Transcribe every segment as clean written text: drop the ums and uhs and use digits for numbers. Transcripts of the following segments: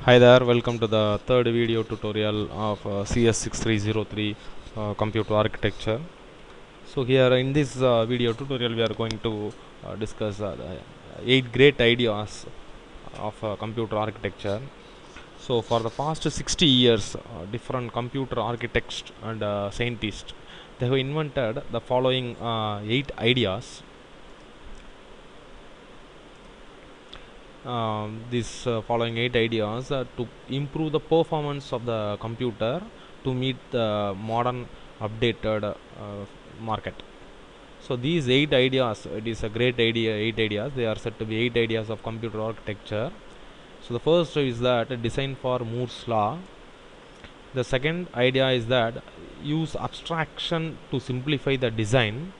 Hi there, welcome to the third video tutorial of CS6303 computer architecture. So here in this video tutorial we are going to discuss the 8 great ideas of computer architecture. So for the past 60 years different computer architects and scientists, they have invented the following 8 ideas. These following 8 ideas to improve the performance of the computer to meet the modern updated market. So these 8 ideas, it is a great idea. 8 ideas, they are said to be 8 ideas of computer architecture. So the first is that design for Moore's law. The second idea is that use abstraction to simplify the design.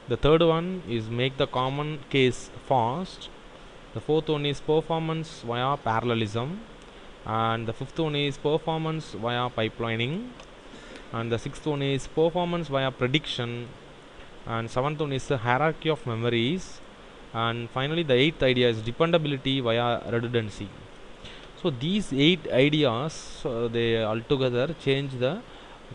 The third one is make the common case fast. The fourth one is performance via parallelism, and the fifth one is performance via pipelining, and the sixth one is performance via prediction, and seventh one is the hierarchy of memories, and finally the eighth idea is dependability via redundancy. So these 8 ideas they altogether change the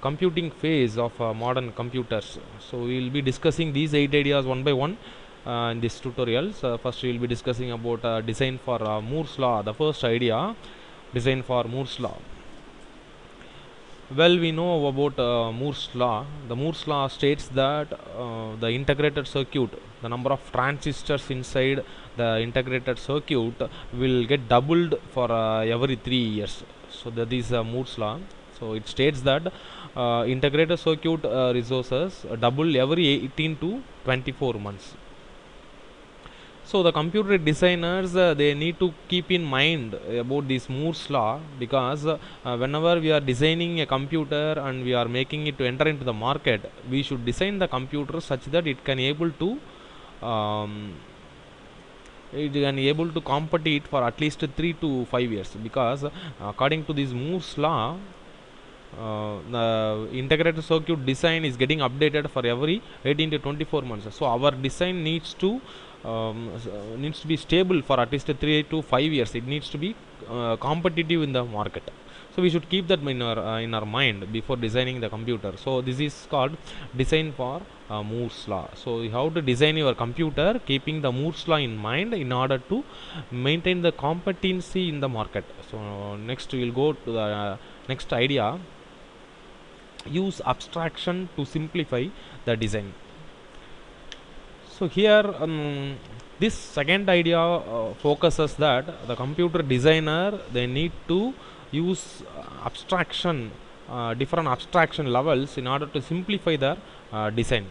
computing phase of modern computers. So we will be discussing these 8 ideas one by one in this tutorial. So first we will be discussing about design for Moore's law. The first idea, design for Moore's law. Well, we know about Moore's law. The Moore's law states that the integrated circuit, the number of transistors inside the integrated circuit will get doubled for every 3 years. So that is Moore's law. So it states that integrated circuit resources double every 18 to 24 months. So the computer designers they need to keep in mind about this Moore's law, because whenever we are designing a computer and we are making it to enter into the market, we should design the computer such that it can able to compete for at least 3 to 5 years, because according to this Moore's law, the integrated circuit design is getting updated for every 18 to 24 months. So our design needs to be stable for at least 3 to 5 years. It needs to be competitive in the market. So we should keep that in our mind before designing the computer. So this is called design for Moore's law. So you have to design your computer keeping the Moore's law in mind in order to maintain the competency in the market. So next we will go to the next idea. Use abstraction to simplify the design. So here this second idea focuses that the computer designer they need to use abstraction, different abstraction levels in order to simplify their design.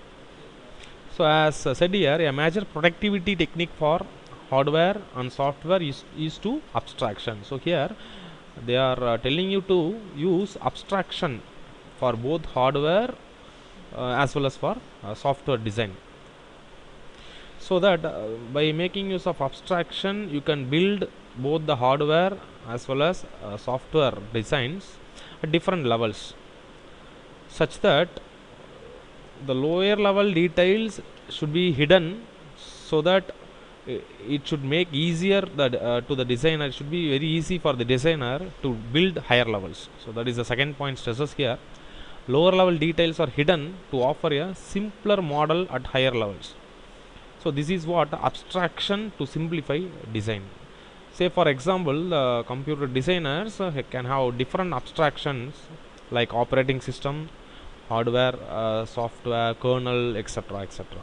So as said here, a major productivity technique for hardware and software is to abstraction. So here they are telling you to use abstraction for both hardware as well as for software design, so that by making use of abstraction you can build both the hardware as well as software designs at different levels, such that the lower level details should be hidden, so that it should make easier that to the designer. It should be very easy for the designer to build higher levels. So that is the second point stresses here. Lower level details are hidden to offer a simpler model at higher levels. So this is what abstraction to simplify design. Say for example, computer designers can have different abstractions like operating system, hardware, software, kernel, etc., etc.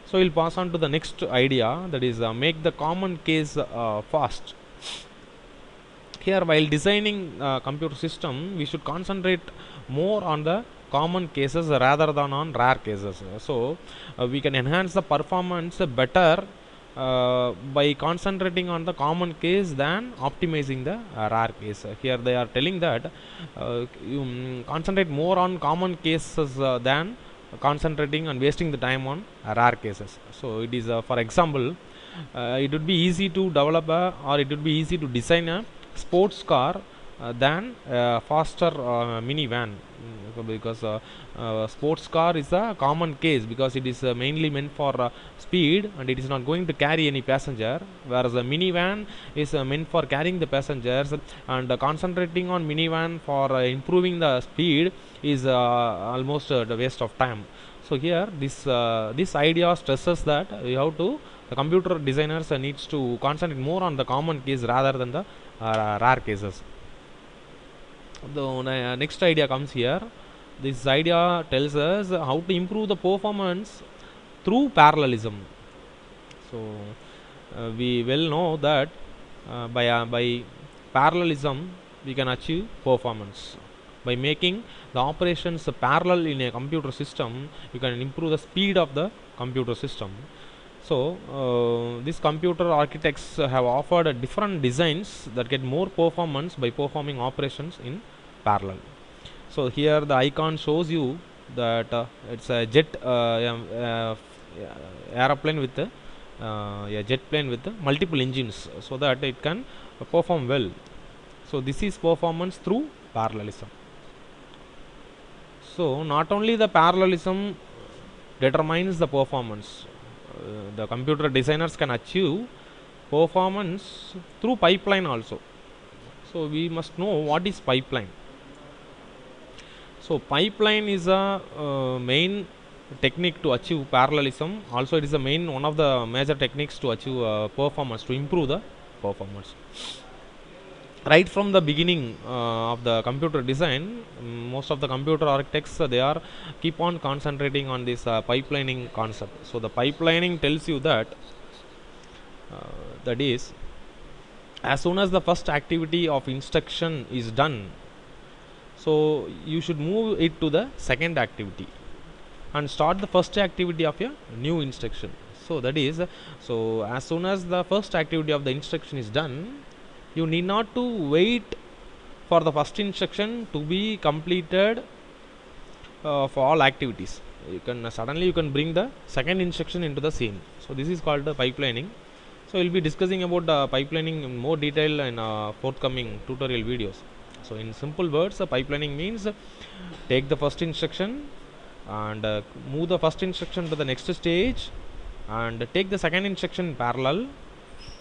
So we'll pass on to the next idea, that is make the common case fast. Here, while designing computer system, we should concentrate more on the common cases rather than on rare cases. So we can enhance the performance better by concentrating on the common case than optimizing the rare case. Here they are telling that you concentrate more on common cases than concentrating and wasting the time on rare cases. So it is for example, it would be easy to develop or it would be easy to design a sports car than faster minivan, because sports car is a common case because it is mainly meant for speed and it is not going to carry any passenger, whereas a minivan is meant for carrying the passengers, and concentrating on minivan for improving the speed is almost the waste of time. So here this idea stresses that we have to, the computer designers needs to concentrate more on the common case rather than the rare cases. The next idea comes here. This idea tells us how to improve the performance through parallelism. So we well know that by parallelism we can achieve performance. By making the operations parallel in a computer system, you can improve the speed of the computer system. So these computer architects have offered different designs that get more performance by performing operations in parallel. So here the icon shows you that it's a jet aeroplane with a jet plane with multiple engines, so that it can perform well. So this is performance through parallelism. So not only the parallelism determines the performance, the computer designers can achieve performance through pipeline also. So we must know what is pipeline. So pipeline is a main technique to achieve parallelism. Also it is the main one of the major techniques to achieve performance, to improve the performance. Right from the beginning of the computer design, most of the computer architects they are keep on concentrating on this pipelining concept. So the pipelining tells you that that is, as soon as the first activity of instruction is done, so you should move it to the second activity and start the first activity of your new instruction. So that is, so as soon as the first activity of the instruction is done, you need not to wait for the first instruction to be completed for all activities. You can suddenly you can bring the second instruction into the scene. So this is called the pipelining. So we'll be discussing about pipelining in more detail in forthcoming tutorial videos. So in simple words, pipelining means take the first instruction and move the first instruction to the next stage, and take the second instruction in parallel,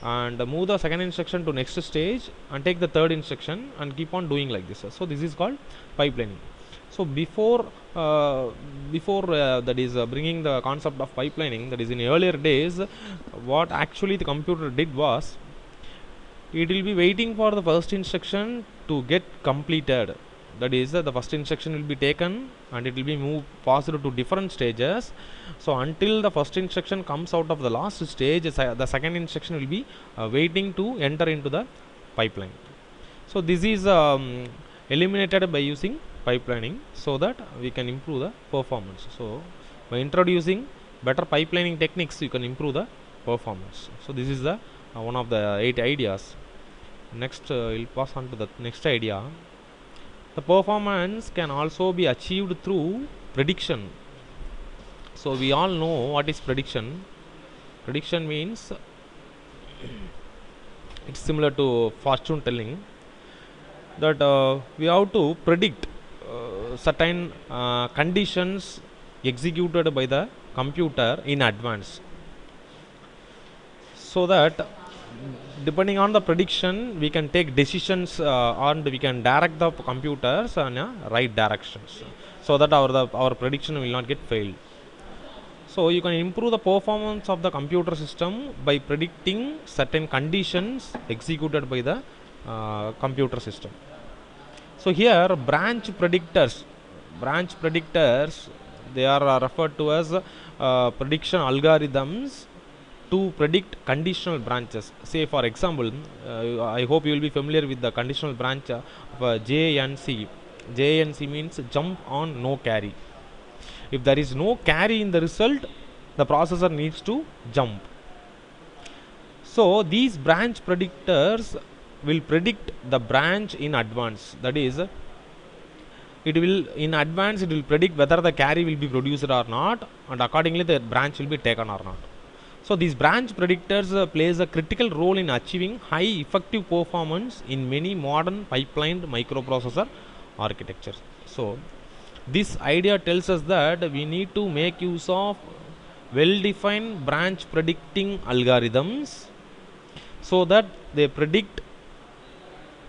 and move the second instruction to next stage, and take the third instruction, and keep on doing like this. So this is called pipelining. So before that is bringing the concept of pipelining, that is in earlier days, what actually the computer did was, it will be waiting for the first instruction to get completed. That is, the first instruction will be taken and it will be moved passed to different stages. So until the first instruction comes out of the last stage, the second instruction will be waiting to enter into the pipeline. So this is eliminated by using pipelining, so that we can improve the performance. So by introducing better pipelining techniques, you can improve the performance. So this is the one of the 8 ideas. Next we'll pass on to the next idea. The performance can also be achieved through prediction. So we all know what is prediction. Prediction means it's similar to fortune telling, that we have to predict certain conditions executed by the computer in advance, so that depending on the prediction we can take decisions and we can direct the computers in right directions, so that our prediction will not get failed. So you can improve the performance of the computer system by predicting certain conditions executed by the computer system. So here branch predictors, they are referred to as prediction algorithms to predict conditional branches. Say for example, I hope you will be familiar with the conditional branch of JNC. JNC means jump on no carry. If there is no carry in the result, the processor needs to jump. So these branch predictors will predict the branch in advance. That is, it will in advance it will predict whether the carry will be produced or not, and accordingly the branch will be taken or not. So these branch predictors plays a critical role in achieving high effective performance in many modern pipelined microprocessor architectures. So this idea tells us that we need to make use of well-defined branch predicting algorithms so that they predict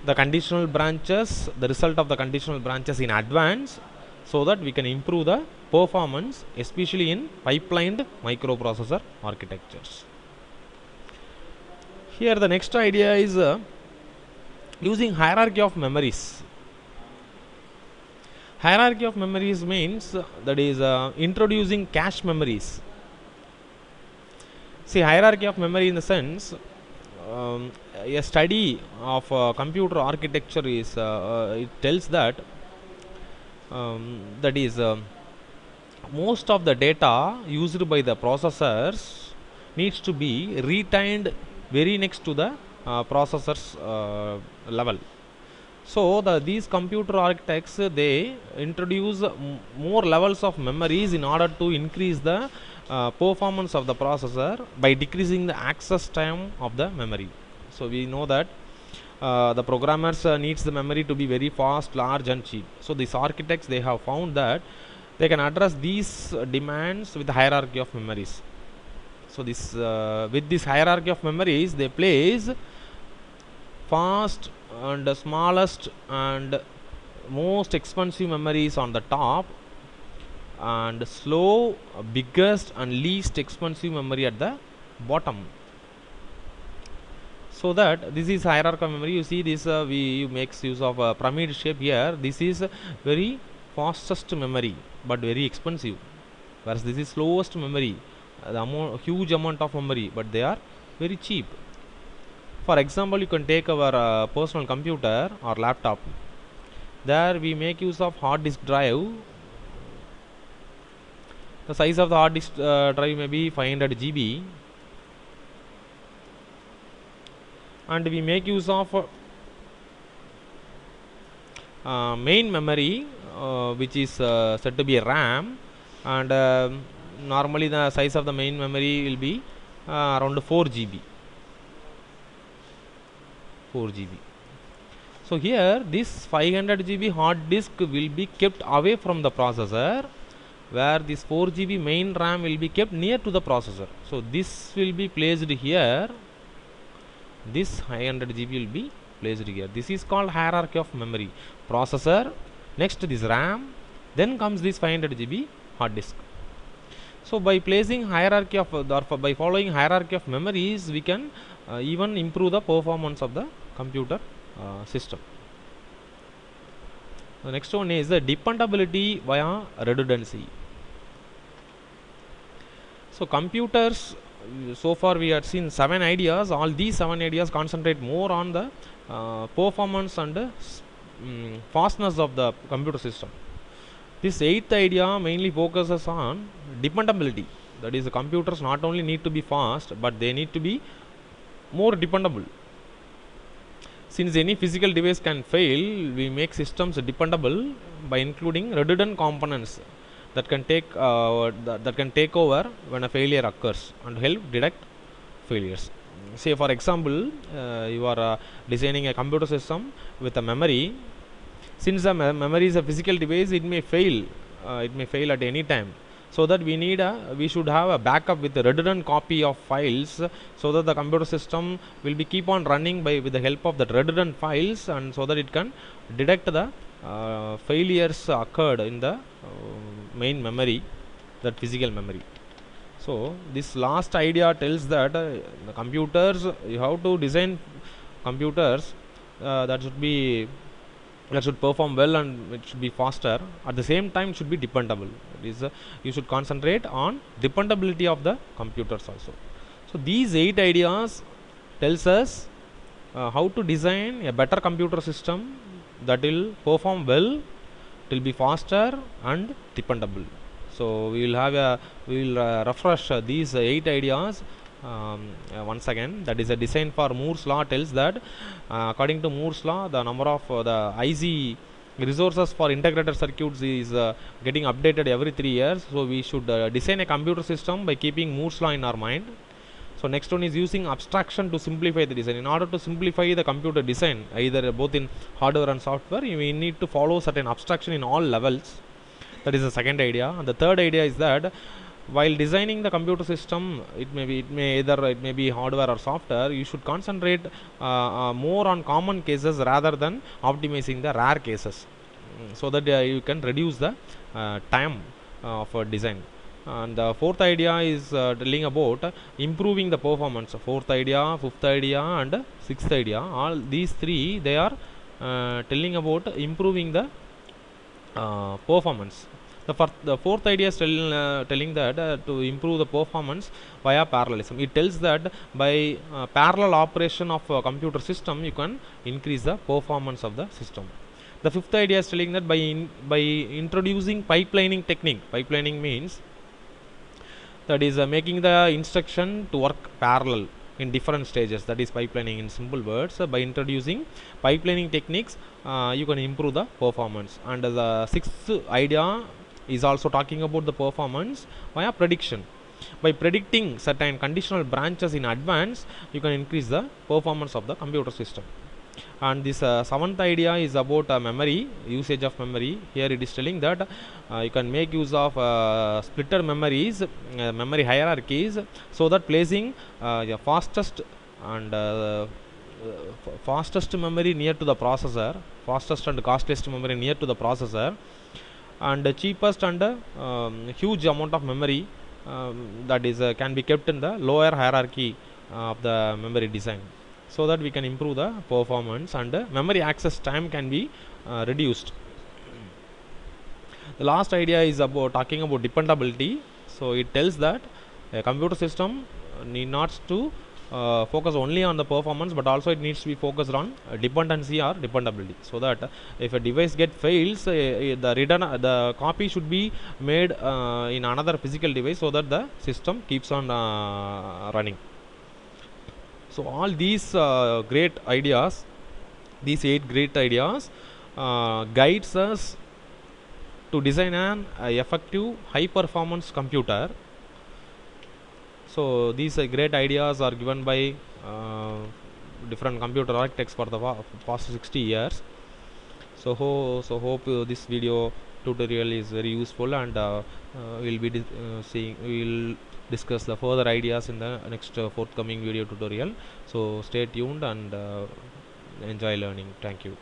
the conditional branches, the result of the conditional branches in advance, so that we can improve the performance, especially in pipelined microprocessor architectures. Here the next idea is using hierarchy of memories. Hierarchy of memories means that is introducing cache memories. See, hierarchy of memory in the sense, a study of computer architecture is it tells that that is most of the data used by the processors needs to be retained very next to the processor's level. So these computer architects they introduce more levels of memories in order to increase the performance of the processor by decreasing the access time of the memory. So we know that the programmers needs the memory to be very fast, large and cheap. So these architects they have found that they can address these demands with the hierarchy of memories. So this with this hierarchy of memories they place fast and the smallest and most expensive memories on the top and slow, biggest and least expensive memory at the bottom. So that this is hierarchy of memory. You see this we makes use of a pyramid shape here. This is very fastest memory but very expensive, whereas this is slowest memory, the huge amount of memory but they are very cheap. For example, you can take our personal computer or laptop. There we make use of hard disk drive. The size of the hard disk drive may be 500 GB, and we make use of main memory which is said to be RAM, and normally the size of the main memory will be around 4 GB. 4 GB. So here this 500 GB hard disk will be kept away from the processor, where this 4 GB main RAM will be kept near to the processor. So this will be placed here, this 500 GB will be placed here. This is called hierarchy of memory. Processor, next this RAM, then comes this 500 GB hard disk. So by placing hierarchy of or by following hierarchy of memories, we can even improve the performance of the computer system. The next one is the dependability via redundancy. So computers, so far we have seen 7 ideas. All these 7 ideas concentrate more on the performance and fastness of the computer system. This 8th idea mainly focuses on dependability. That is, the computers not only need to be fast, but they need to be more dependable. Since any physical device can fail, we make systems dependable by including redundant components that can take over when a failure occurs and help detect failures. Say for example, you are designing a computer system with a memory. Since the memory is a physical device, it may fail. It may fail at any time. So that we should have a backup with a redundant copy of files, so that the computer system will be keep on running with the help of the redundant files, and so that it can detect the failures occurred in the main memory, that physical memory. So this last idea tells that the computers, you have to design computers that should perform well and it should be faster. At the same time, it should be dependable. It is you should concentrate on dependability of the computers also. So these 8 ideas tells us how to design a better computer system that will perform well, it will be faster and dependable. So we will refresh these 8 ideas once again. That is a design for Moore's law tells that according to Moore's law, the number of the IC resources for integrated circuits is getting updated every 3 years. So we should design a computer system by keeping Moore's law in our mind. So next one is using abstraction to simplify the design. In order to simplify the computer design, either both in hardware and software, we need to follow certain abstraction in all levels. That is the second idea. And the third idea is that while designing the computer system, it may be hardware or software, you should concentrate more on common cases rather than optimizing the rare cases, so that you can reduce the time of design. And the fourth idea is telling about improving the performance. Fourth idea, fifth idea, and sixth idea, all these three, they are telling about improving the performance. The fourth idea is telling that to improve the performance via parallelism. It tells that by parallel operation of a computer system, you can increase the performance of the system. The fifth idea is telling that by introducing pipelining technique. Pipelining means that is making the instruction to work parallel in different stages. That is pipelining in simple words. By introducing pipelining techniques, you can improve the performance. And the sixth idea is also talking about the performance via prediction. By predicting certain conditional branches in advance, you can increase the performance of the computer system. And this seventh idea is about memory, usage of memory. Here it is telling that you can make use of splitter memories, memory hierarchies, so that placing the fastest memory near to the processor, fastest and costliest memory near to the processor, and the cheapest and huge amount of memory that is can be kept in the lower hierarchy of the memory design, so that we can improve the performance, and memory access time can be reduced. The last idea is about talking about dependability. So it tells that a computer system need not to focus only on the performance, but also it needs to be focused on dependency or dependability, so that if a device fails, the copy should be made in another physical device, so that the system keeps on running. So all these great ideas, these 8 great ideas guides us to design an effective high performance computer. So these great ideas are given by different computer architects for the past 60 years. So hope this video tutorial is very useful, and we'll discuss the further ideas in the next forthcoming video tutorial. So stay tuned and enjoy learning. Thank you.